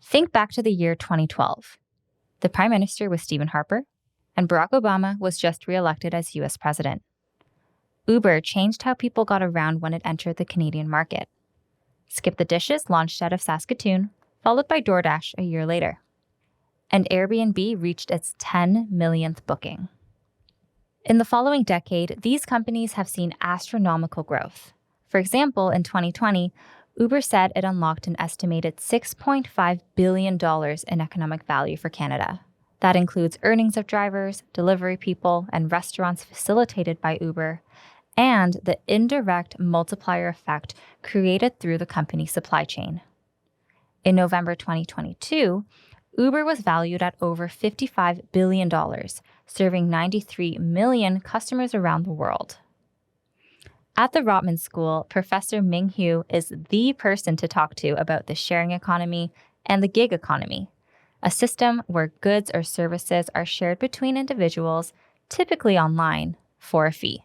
Think back to the year 2012. The Prime Minister was Stephen Harper, and Barack Obama was just re-elected as US President. Uber changed how people got around when it entered the Canadian market. Skip the Dishes launched out of Saskatoon, followed by DoorDash a year later. And Airbnb reached its 10 millionth booking. In the following decade, these companies have seen astronomical growth. For example, in 2020, Uber said it unlocked an estimated $6.5 billion in economic value for Canada. That includes earnings of drivers, delivery people, and restaurants facilitated by Uber, and the indirect multiplier effect created through the company's supply chain. In November 2022, Uber was valued at over $55 billion, serving 93 million customers around the world. At the Rotman School, Professor Ming Hu is the person to talk to about the sharing economy and the gig economy, a system where goods or services are shared between individuals, typically online, for a fee.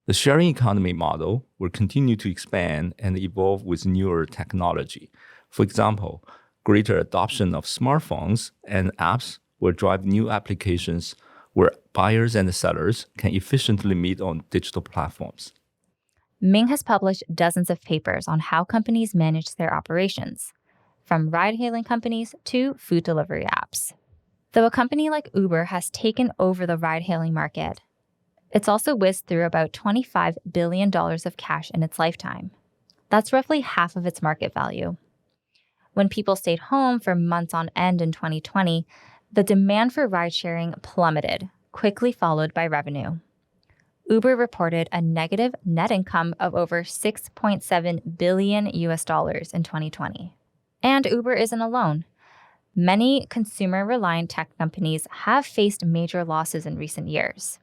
The sharing economy model will continue to expand and evolve with newer technology. For example, greater adoption of smartphones and apps will drive new applications where buyers and sellers can efficiently meet on digital platforms. Ming has published dozens of papers on how companies manage their operations, from ride-hailing companies to food delivery apps. Though a company like Uber has taken over the ride-hailing market, it's also whizzed through about $25 billion of cash in its lifetime. That's roughly half of its market value. When people stayed home for months on end in 2020, the demand for ride-sharing plummeted, quickly followed by revenue. Uber reported a negative net income of over $6.7 billion in 2020. And Uber isn't alone. Many consumer-reliant tech companies have faced major losses in recent years.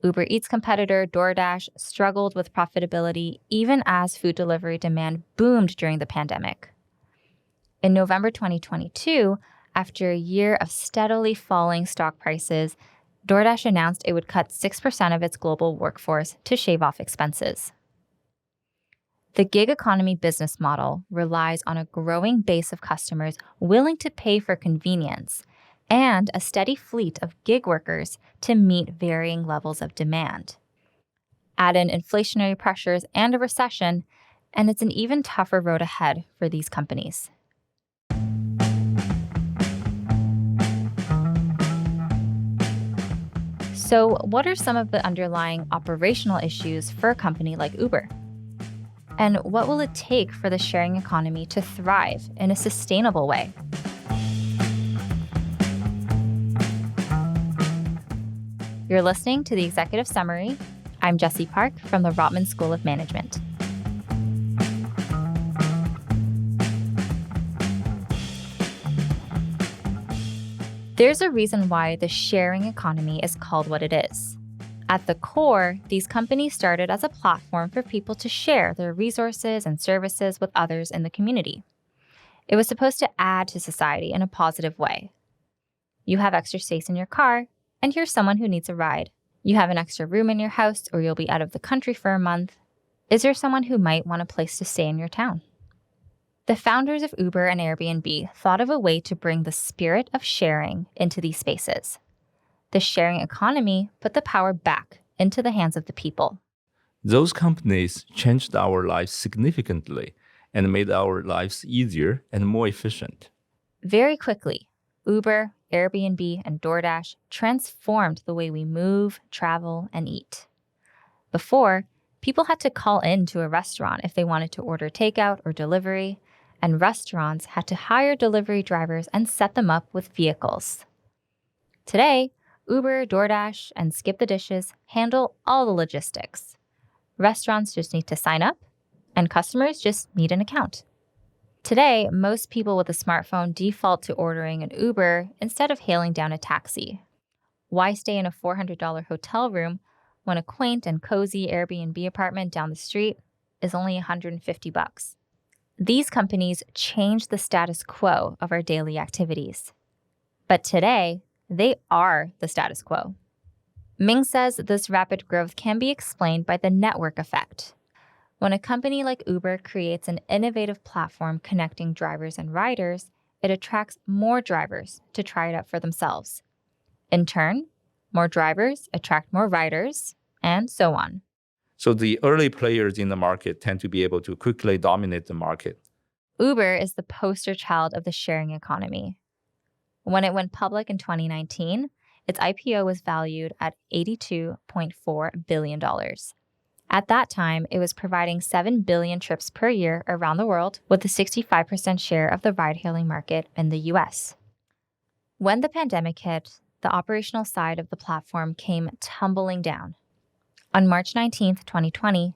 Uber Eats competitor DoorDash struggled with profitability even as food delivery demand boomed during the pandemic. In November 2022, after a year of steadily falling stock prices, DoorDash announced it would cut 6% of its global workforce to shave off expenses. The gig economy business model relies on a growing base of customers willing to pay for convenience and a steady fleet of gig workers to meet varying levels of demand. Add in inflationary pressures and a recession, and it's an even tougher road ahead for these companies. So, what are some of the underlying operational issues for a company like Uber? And what will it take for the sharing economy to thrive in a sustainable way? You're listening to the Executive Summary. I'm Jessie Park from the Rotman School of Management. There's a reason why the sharing economy is called what it is. At the core, these companies started as a platform for people to share their resources and services with others in the community. It was supposed to add to society in a positive way. You have extra space in your car, and here's someone who needs a ride. You have an extra room in your house, or you'll be out of the country for a month. Is there someone who might want a place to stay in your town? The founders of Uber and Airbnb thought of a way to bring the spirit of sharing into these spaces. The sharing economy put the power back into the hands of the people. Those companies changed our lives significantly and made our lives easier and more efficient. Very quickly, Uber, Airbnb, and DoorDash transformed the way we move, travel, and eat. Before, people had to call in to a restaurant if they wanted to order takeout or delivery, and restaurants had to hire delivery drivers and set them up with vehicles. Today, Uber, DoorDash, and Skip the Dishes handle all the logistics. Restaurants just need to sign up, and customers just need an account. Today, most people with a smartphone default to ordering an Uber instead of hailing down a taxi. Why stay in a $400 hotel room when a quaint and cozy Airbnb apartment down the street is only $150? These companies change the status quo of our daily activities. But today, they are the status quo. Ming says this rapid growth can be explained by the network effect. When a company like Uber creates an innovative platform connecting drivers and riders, it attracts more drivers to try it out for themselves. In turn, more drivers attract more riders, and so on. So the early players in the market tend to be able to quickly dominate the market. Uber is the poster child of the sharing economy. When it went public in 2019, its IPO was valued at $82.4 billion. At that time, it was providing 7 billion trips per year around the world with a 65% share of the ride-hailing market in the US. When the pandemic hit, the operational side of the platform came tumbling down. On March 19, 2020,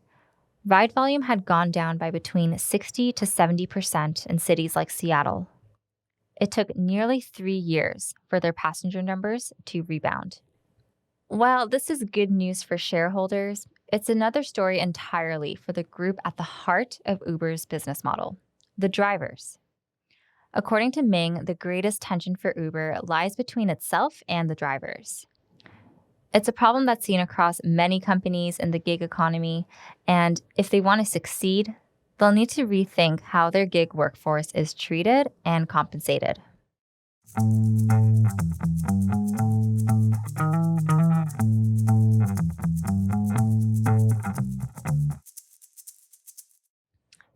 ride volume had gone down by between 60 to 70% in cities like Seattle. It took nearly 3 years for their passenger numbers to rebound. While this is good news for shareholders, it's another story entirely for the group at the heart of Uber's business model, the drivers. According to Ming, the greatest tension for Uber lies between itself and the drivers. It's a problem that's seen across many companies in the gig economy, and if they want to succeed, they'll need to rethink how their gig workforce is treated and compensated.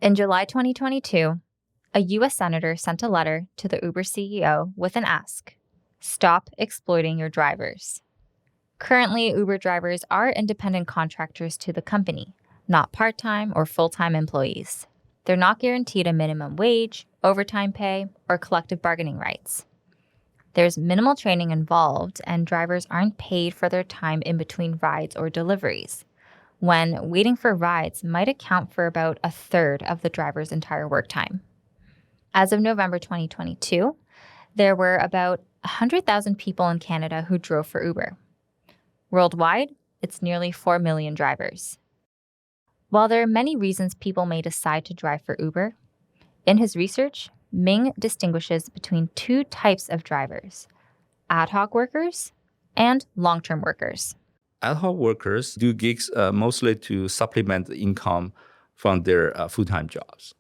In July 2022, a US senator sent a letter to the Uber CEO with an ask: stop exploiting your drivers. Currently, Uber drivers are independent contractors to the company, not part-time or full-time employees. They're not guaranteed a minimum wage, overtime pay, or collective bargaining rights. There's minimal training involved, and drivers aren't paid for their time in between rides or deliveries, when waiting for rides might account for about a third of the driver's entire work time. As of November 2022, there were about 100,000 people in Canada who drove for Uber. Worldwide, it's nearly 4 million drivers. While there are many reasons people may decide to drive for Uber, in his research, Ming distinguishes between two types of drivers: ad hoc workers and long-term workers. Ad hoc workers do gigs mostly to supplement the income from their full-time jobs.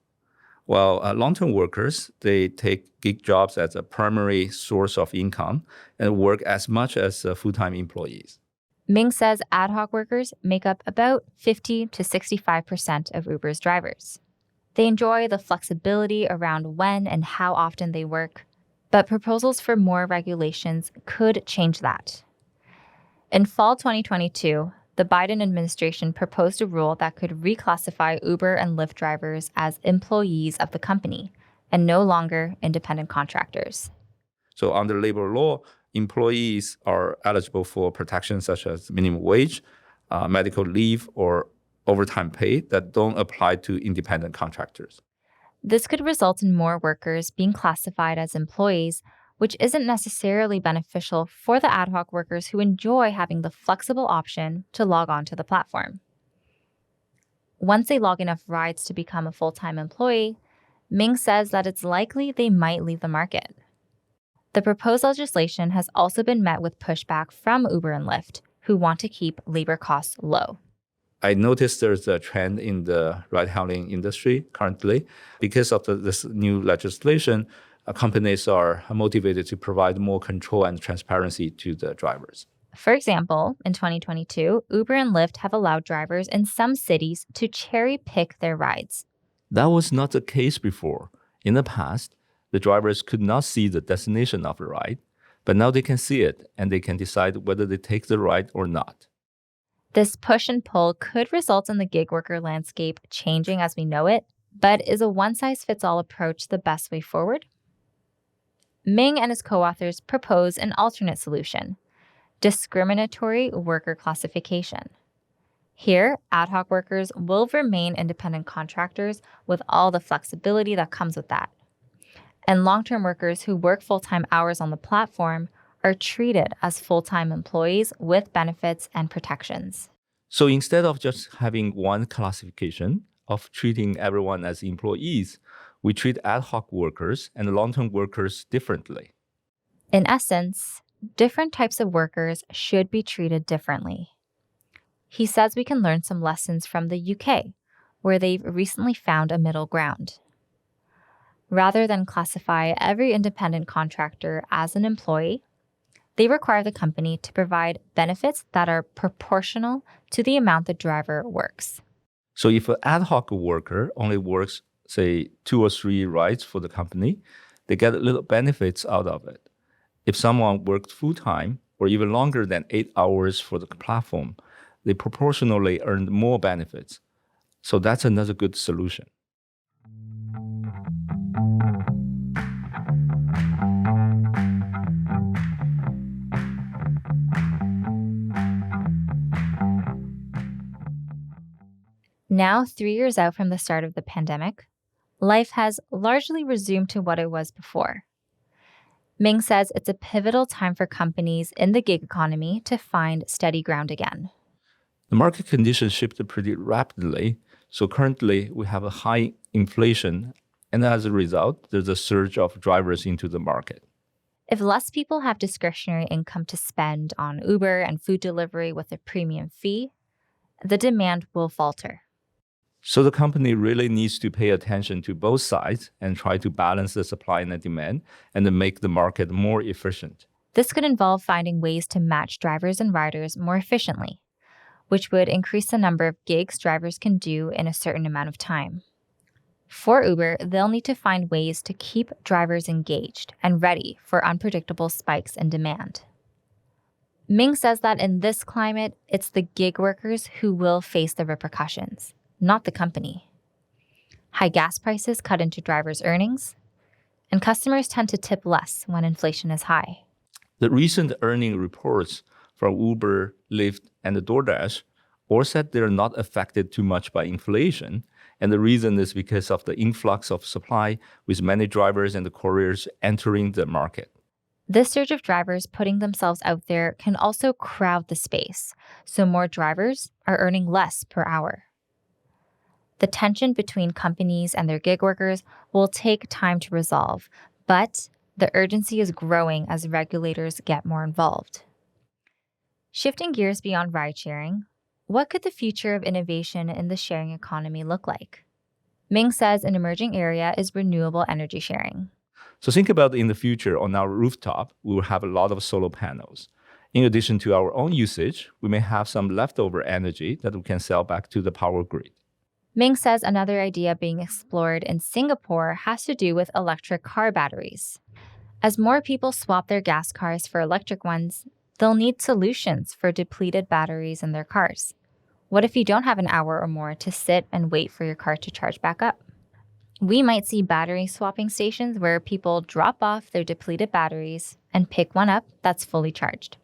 While long-term workers, they take gig jobs as a primary source of income and work as much as full-time employees. Ming says ad hoc workers make up about 50 to 65% of Uber's drivers. They enjoy the flexibility around when and how often they work, but proposals for more regulations could change that. In fall 2022, the Biden administration proposed a rule that could reclassify Uber and Lyft drivers as employees of the company and no longer independent contractors. So under labor law, employees are eligible for protections such as minimum wage, medical leave, or overtime pay that don't apply to independent contractors. This could result in more workers being classified as employees, which isn't necessarily beneficial for the ad hoc workers who enjoy having the flexible option to log on to the platform. Once they log enough rides to become a full-time employee, Ming says that it's likely they might leave the market. The proposed legislation has also been met with pushback from Uber and Lyft, who want to keep labor costs low. I noticed there's a trend in the ride-hailing industry currently. Because of this new legislation, companies are motivated to provide more control and transparency to the drivers. For example, in 2022, Uber and Lyft have allowed drivers in some cities to cherry-pick their rides. That was not the case before. In the past, the drivers could not see the destination of a ride, but now they can see it and they can decide whether they take the ride or not. This push and pull could result in the gig worker landscape changing as we know it, but is a one-size-fits-all approach the best way forward? Ming and his co-authors propose an alternate solution: discriminatory worker classification. Here, ad hoc workers will remain independent contractors with all the flexibility that comes with that. And long-term workers who work full-time hours on the platform are treated as full-time employees with benefits and protections. So instead of just having one classification of treating everyone as employees, we treat ad hoc workers and long-term workers differently. In essence, different types of workers should be treated differently. He says we can learn some lessons from the UK, where they've recently found a middle ground. Rather than classify every independent contractor as an employee, they require the company to provide benefits that are proportional to the amount the driver works. So if an ad hoc worker only works, say, 2 or 3 rides for the company, they get little benefits out of it. If someone worked full-time or even longer than 8 hours for the platform, they proportionally earned more benefits. So that's another good solution. Now, 3 years out from the start of the pandemic, life has largely resumed to what it was before. Ming says it's a pivotal time for companies in the gig economy to find steady ground again. The market conditions shifted pretty rapidly. So currently, we have a high inflation. And as a result, there's a surge of drivers into the market. If less people have discretionary income to spend on Uber and food delivery with a premium fee, the demand will falter. So the company really needs to pay attention to both sides and try to balance the supply and the demand and then make the market more efficient. This could involve finding ways to match drivers and riders more efficiently, which would increase the number of gigs drivers can do in a certain amount of time. For Uber, they'll need to find ways to keep drivers engaged and ready for unpredictable spikes in demand. Ming says that in this climate, it's the gig workers who will face the repercussions, not the company. High gas prices cut into drivers' earnings, and customers tend to tip less when inflation is high. The recent earning reports from Uber, Lyft, and the DoorDash all said they're not affected too much by inflation. And the reason is because of the influx of supply, with many drivers and the couriers entering the market. This surge of drivers putting themselves out there can also crowd the space, so more drivers are earning less per hour. The tension between companies and their gig workers will take time to resolve, but the urgency is growing as regulators get more involved. Shifting gears beyond ride-sharing, what could the future of innovation in the sharing economy look like? Ming says an emerging area is renewable energy sharing. So think about in the future on our rooftop, we will have a lot of solar panels. In addition to our own usage, we may have some leftover energy that we can sell back to the power grid. Ming says another idea being explored in Singapore has to do with electric car batteries. As more people swap their gas cars for electric ones, they'll need solutions for depleted batteries in their cars. What if you don't have an hour or more to sit and wait for your car to charge back up? We might see battery swapping stations where people drop off their depleted batteries and pick one up that's fully charged.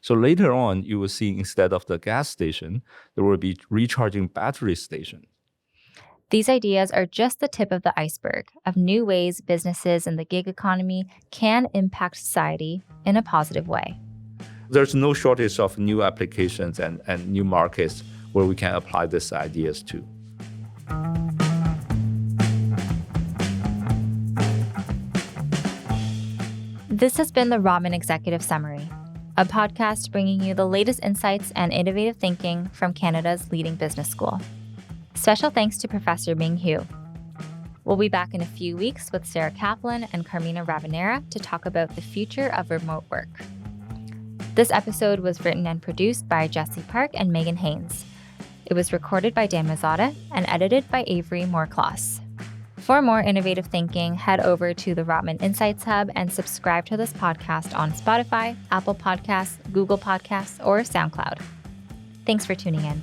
So later on, you will see instead of the gas station, there will be recharging battery station. These ideas are just the tip of the iceberg of new ways businesses in the gig economy can impact society in a positive way. There's no shortage of new applications and new markets where we can apply these ideas to. This has been the Rotman Executive Summary, a podcast bringing you the latest insights and innovative thinking from Canada's leading business school. Special thanks to Professor Ming Hu. We'll be back in a few weeks with Sarah Kaplan and Carmina Ravanera to talk about the future of remote work. This episode was written and produced by Jesse Park and Megan Haynes. It was recorded by Dan Mazzata and edited by Avery Moore-Kloss. For more innovative thinking, head over to the Rotman Insights Hub and subscribe to this podcast on Spotify, Apple Podcasts, Google Podcasts, or SoundCloud. Thanks for tuning in.